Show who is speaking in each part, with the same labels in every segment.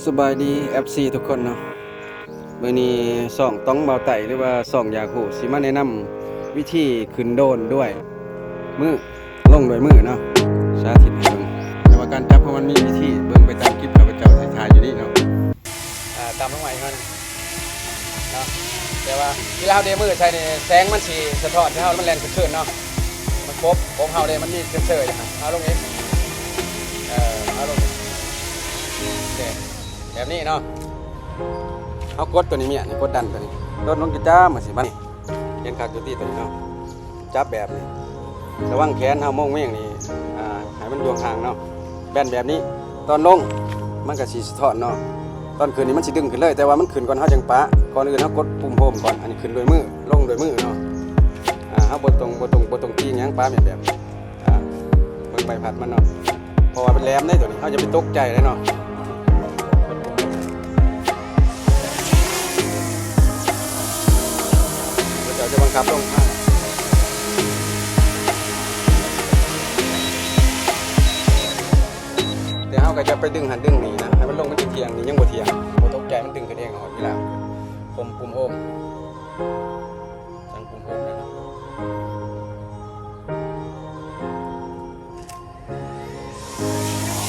Speaker 1: สบายดี FC ทุกคนเนาะมื้อนี้ส่องต้องเบาไต่หรือว่าส่องอยากรู้สิมาแนะนำวิธีขึ้นโดรนด้วยมือลงด้วยมือเนาะสาธิตให้เบิ่งแต่ว่าการจับของมันมีวิธีเบิ่งไปตามคลิปข้าพเจ้าถ่ายอยู่นี่เนาะตามลงไปมันเนาะแต่ว่าเวลาเฮาเดมือใช้นี่แสงมันสิสะท้อนให้เฮามันแล่นขึ้นเนาะมันครบเฮาเดมันมีเซ็นเซอร์อย่างนั้นเอาลงนี้เอาลงนี้แบบนี้เนาะเอากดตัวนี้เมียนี่กดดันตัวนี้โดนลงจะจ้ามาสิมันเห็นขาดตัวตีตัวนี้เนาะจับแบบนี้ระวังแขนเอาโมงเม่งนี่ให้มันยวงห่างเนาะแบนแบบนี้ตอนลงมันก็สีสะท้อนเนาะตอนขึ้นนี่มันสิดึงขึ้นเลยแต่ว่ามันขึ้นก่อนเขาจังปะก่อนอื่นเขากดปุ่มโฮมก่อนอันนี้ขึ้นโดยมือลงโดยมือเนาะเขาบดตรงตีอย่างปะแบบเบิ่งใบพัดมันเนาะเพราะว่าเป็นแหลมได้ตัวนี้เขาจะไปตกใจเลยเนาะจะบังคับลงแต่เขาก็จะไปดึงหันดึงหนีนะให้มันลงมันจะเทียงนี่ยังบ่เทียงพอตกใจมันดึงขึ้นเองหน่อยเวลาปุ่มโฮมสั่งปุ่มโฮมเลยนะ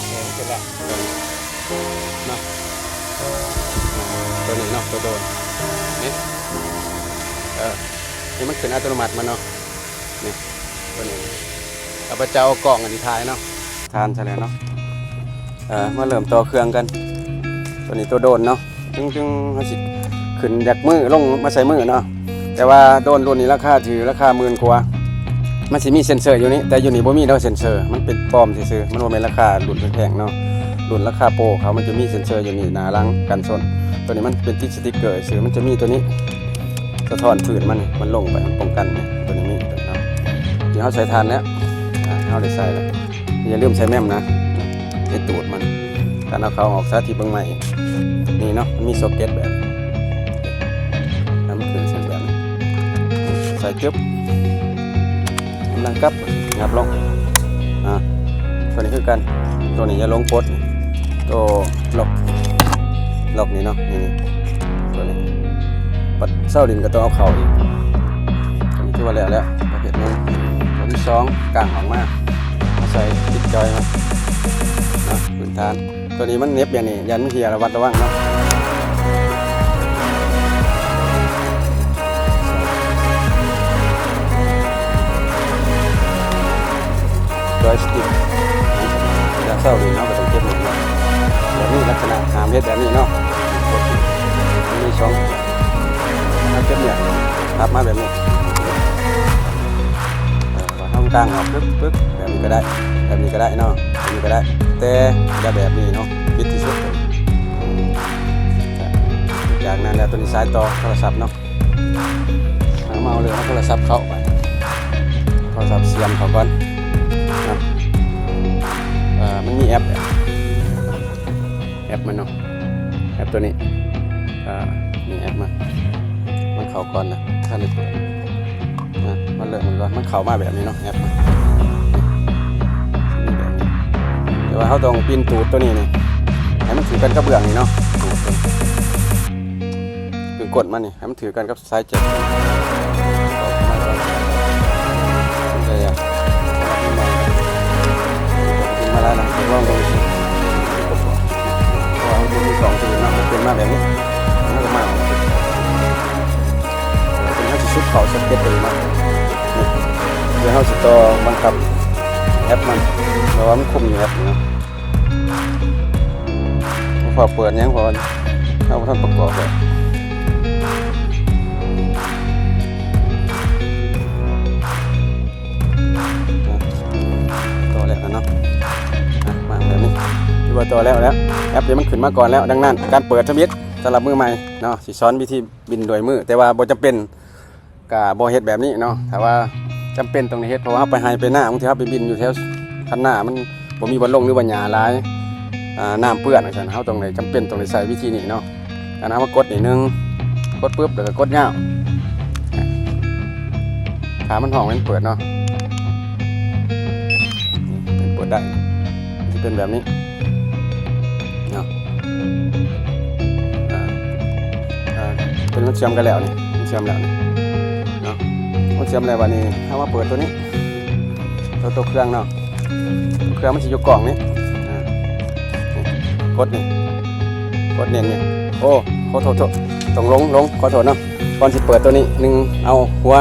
Speaker 1: เนี่ยมันขึ้นแล้วเนาะตัวนี้เนาะตัวโดนนี่นี่มันขึ้นอัตโนมัติมันเนาะนี่ตัวนี้เอาไปเจ้ากล่องอันที่ท้ายเนาะทานใช่แล้วเนาะมาเริ่มต่อเครื่องกันตัวนี้ตัวโดนเนาะจึงเขาสิขึ้นจากมือลงมาใส่มือเนาะแต่ว่าโดนรุ่นนี้ราคาถือราคา10,000 กว่ามันสิมีเซ็นเซอร์อยู่นี่แต่อยู่นี่บ่มีเนาะเซ็นเซอร์มันเป็นปลอมซื่อๆมันบ่แม่นราคารุ่นแพงๆเนาะรุ่นราคาโปรเขามันจะมีเซ็นเซอร์อยู่นี่หน้าหลังกันชนตัวนี้มันเป็นติดสติ๊กเกอร์ซื่อมันจะมีตัวนี้สะท้อนผืนมันลงไปมันป้องกันตัวนี้มีนะครับที่เขาใส่ทานแล้วเขาได้ใส่แล้วอย่าลืมใส่แม่มนะไอตูดมันการเอาเขาออกซะที่เบื้องใหม่นี่เนาะมันมีซ็อกเก็ตแบบน้ำขึ้นเส้นแบบนี้ใส่จึ๊บกำลังกับงับลงตัวนี้คือกันตัวนี้จะลงกดตัวล็อกนี่เนาะนี่ตัวนี้ปัดเส้าดินก็ต้องเอาเข่าอีกตัวนี้ที่ว่าแล้วประเภทนึงตัวที่2กางออกมาใส่ติดจอยมาพื้นฐานตัวนี้มันเน็บอย่างนี้ยันไม่เทียระวัดระวังเนาะจอยสติ๊กจะเส้าดินเนาะก็ต้องเก็บหนึ่งแบบนี้ลักษณะหามเฮ็ดแบบนี้เนาะมี2เก็บเนี่ยทับมาแบบนี้ทำกลางออกปึ๊บแบบนี้ก็ได้แบบนี้ก็ได้เนาะแบบนี้ก็ได้แต่อย่าแบบนี้เนาะปิดที่สุดจากนั้นแล้วตัวนี้สายต่อโทรศัพท์เนาะเอาเลยเอาโทรศัพท์เข้าไปโทรศัพท์เสียมเขาก่อนนะมันมีแอปมันเนาะแอปตัวนี้มีแอปมันเข้าก่อนนะถ้าเลยมันเริ่มมันเข้ามาแบบนี้เนาะแอปมันแต่ว่าเขาต้องปีนตูดตัวนี้นี่ให้มันถือกันกับเบื้องนี่เนาะตูดคือกดมันนี่ให้มันถือกันกับสายเจ็บมาแล้วนะลองดูสิเพราะมันมี2ตัวเนาะมันเป็นมาแบบนี้มันก็มาเป็นให้ชุดเขาสเก็ตตัวนี้มาเดี๋ยวเขาจะต่อบังคับแอปมันเพราะว่ามันคุมอยู่แอปเนาะพอเปิดยังพอเอาท่านประกอบเลยต่อแล้วเนาะมาแบบนี้ที่ว่าต่อแล้วแอปนี้มันขึ้นมาก่อนแล้วดังนั้นการเปิดทวิตสำหรับมือใหม่เนาะสิสอนวิธีบินโดยมือแต่ว่าบ่จำเป็นกับบ่เฮ็ดแบบนี้เนาะถ้าว่าจำเป็นตรงนี้เฮ็ดเพราะว่าไปหน้าบางทีเขาไปบินอยู่แถวคันหน้ามันบ่มีบอลลงหรือว่าหญ้าหลายน้ำเปื้อนจังซั่นเฮาตรงไหนจำเป็นตรงไหนใส่วิธีนี้เนาะอันนั้นมากดนิดนึงกดปุ๊บแล้วก็กดยาวขามันห้องมันเปิดเนาะเปิดได้จะเป็นแบบนี้เนาะ ตัวนี้มันเชื่อมกันแล้วนี่มันเชื่อมแล้วนี่เนาะมันเชื่อมแล้ววันนี้ถ้าว่าเปิดตัวนี้ตัวเครื่องเนาะเครื่องมันจะอยู่กล่องนี้กดนี่กดเน้นนี่โอ้ขอโทษต้องลงขอโทษเนาะก่อนสิเปิดตัวนี้หนึ่งเอาหัว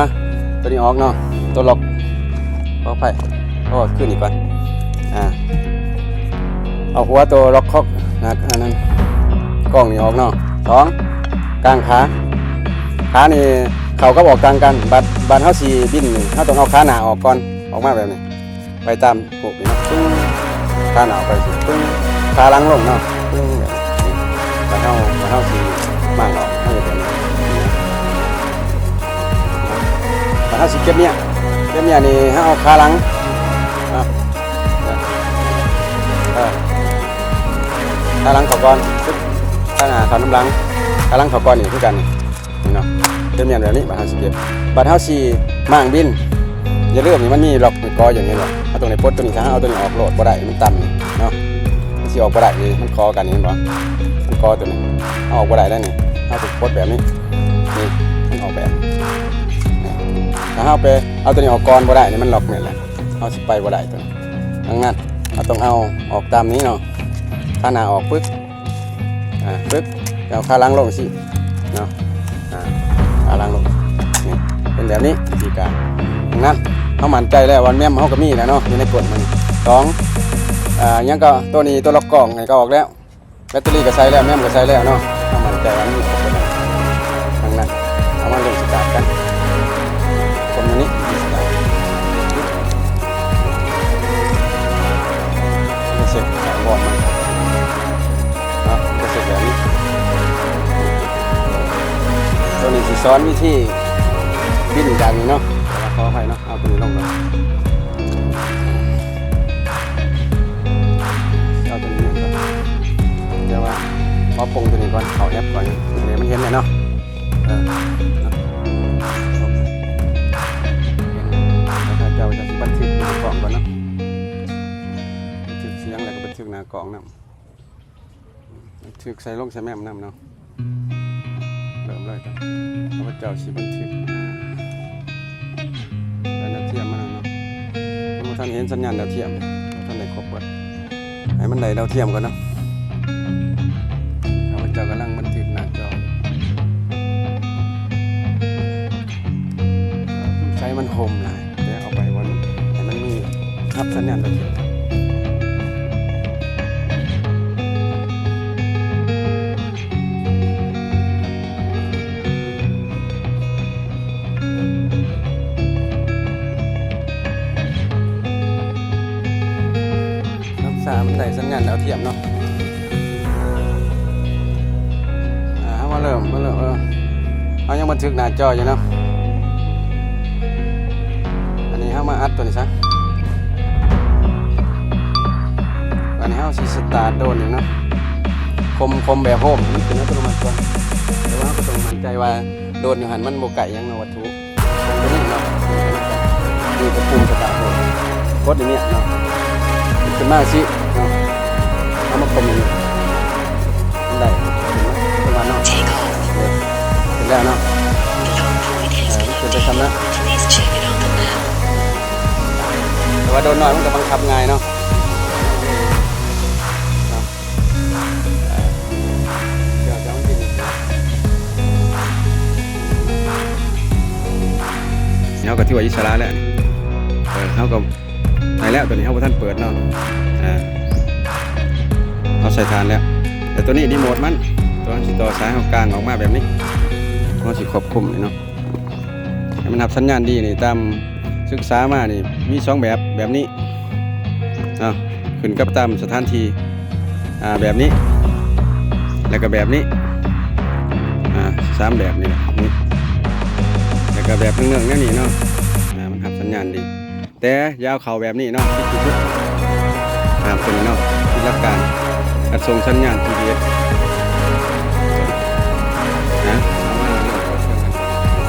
Speaker 1: ตัวนี้ออกเนาะตัวล็อกขอไปขึ้นอีกก่อนเอาหัวตัวล็อกคอกนะอันนั้นกล้องนี่ออกเนาะสองกลางขานี่เขาก็บอกกลางกันบัดเฮาสิบินนี่เฮาต้องเอาขาหน้าออกก่อนออกมาแบบนี้ไปตามพวกนี้เนาะปึ้งขาหน้าไปสิปึ้งขาหลังลงเนาะปึ้งแบบนี้บัดเฮาสิมั่งออกเฮาจะแบบนี้บัดเฮาสิเก็บเนี่ยนี่เฮาเอาขาหลังขาหลังเขาก่อนขาหน้าเขาน้ำหลังขาหลังเขาก่อนนี่คือกันนี่เนาะเก็บเนี่ยแบบนี้บัดเฮาสิเก็บบัดเฮาสิมั่งบินอย่าลืมนี่มันมีล็อกกออย่างนี้เนาะเอาตรงไหนปลดตัวนี้ถ้าเอาตัวนี้ออกโหลดบ่ได้มันต่ำนี่เนาะมันสิออกบ่ได้นี่มันคอกันนี่เห็นบ่มันคอตัวนี้เอาออกบ่ได้แล้วนี่เอาถูกปลดแบบนี้นี่มันออกแบบถ้าเอาไปเอาตัวนี้ออกก่อนบ่ได้นี่มันล็อกนี่แหละเอาสิไปบ่ได้ตัวนี้ดังนั้นเราต้องเอาออกตามนี้เนาะขาหน้าออกปึ๊กปึ๊กเอาขาหลังลงสิเนาะขาหลังลงนี่เป็นแบบนี้วิธีการดังนั้นเขามั่นใจแล้ววันแม่มเขาก็มีแล้วเนาะอยู่ในกฎมันสองยังก็ตัวนี้ตัวล็อกกล่องนี่ก็ออกแล้วแบตเตอรี่ก็ใส่แล้วแม่มก็ใส่แล้วเนาะเขามั่นใจว่ามีครบแล้วดังนั้นเอามาลงสตาร์ทกันคนนี้เสร็จบอดมันก็เสร็จแบบนี้ตัวนี้สิซ้อนวิธีบินจากนี้เนาะขออภัยเนาะเอาตัวนี้ลงก่อนเอาตัวนี้ก่อนเดี๋ยวว่าพอปรุงตัวนี้ก่อนเขาแอปก่อนตัวนี้มันเห็นเลยเนาะแล้วเจ้าจะบันทึกในกล่องก่อนเนาะบันทึกเสียงแล้วก็บันทึกหน้ากล่องนะบันทึกใส่ลงใส่แม่มน้ำเนาะเริ่มเลยครับพระเจ้าสิบันทึกเทียมมันเนาะท่านเห็นสัญญาณดาวเทียมท่านได้ครบหมดให้มันได้ดาวเทียมก่อนเนาะข้าพเจ้ากำลังบันทึกหน้าจอใช้มันโฮมหลายเดี๋ยวเอาไปวันให้มันมีทับสัญญาณดาวเทียมมันได้สัญญาณดาวเทียมเนาะมาเริ่มเอายังบันทึกหน้าจออยู่เนาะอันนี้เอามาอัดตัวนี้ซะอันนี้เอาสิสตาร์ทโดนอยู่เนาะคมแบบโฮมมันเป็นอัตโนมัติก่อนแต่ว่าก็ต้องมั่นใจว่าโดนอยู่หันมันโบไก่ยังวัตถุตัวนี้เนาะดูกระปุ่มสตาร์ทโดนกดอย่างเนี้ยเนาะขึ้นมาสิเนาะเอามาคมอย่างนี้ได้ประมาณเนาะเสร็จแล้วเนาะเสร็จไปทำนะแต่ว่าโดนหน่อยมันก็บังคับง่ายเนาะเขาก็ที่ว่าอิสระแล้วเขาก็ไหนแล้วตัวนี้เขาท่านเปิดเนาะเขาใส่ทานแล้วแต่ตัวนี้รีโมทมันตัวนี้ต่อสายเขากลางออกมาแบบนี้เขาสิควบคุมเนาะให้มันนับสัญญาณดีนี่ตามศึกษามานี่มี2แบบนี้ขึ้นกับตามสถานที่แบบนี้แล้วก็แบบนี้3แบบนี่นี่แล้วก็แบบเนื่องๆนี่เนาะมันนับสัญญาณดีแต่ยาวเข่าแบบนี้เนาะที่จุดตัวนี้เนาะที่รับการส่งสัญญาณ GPS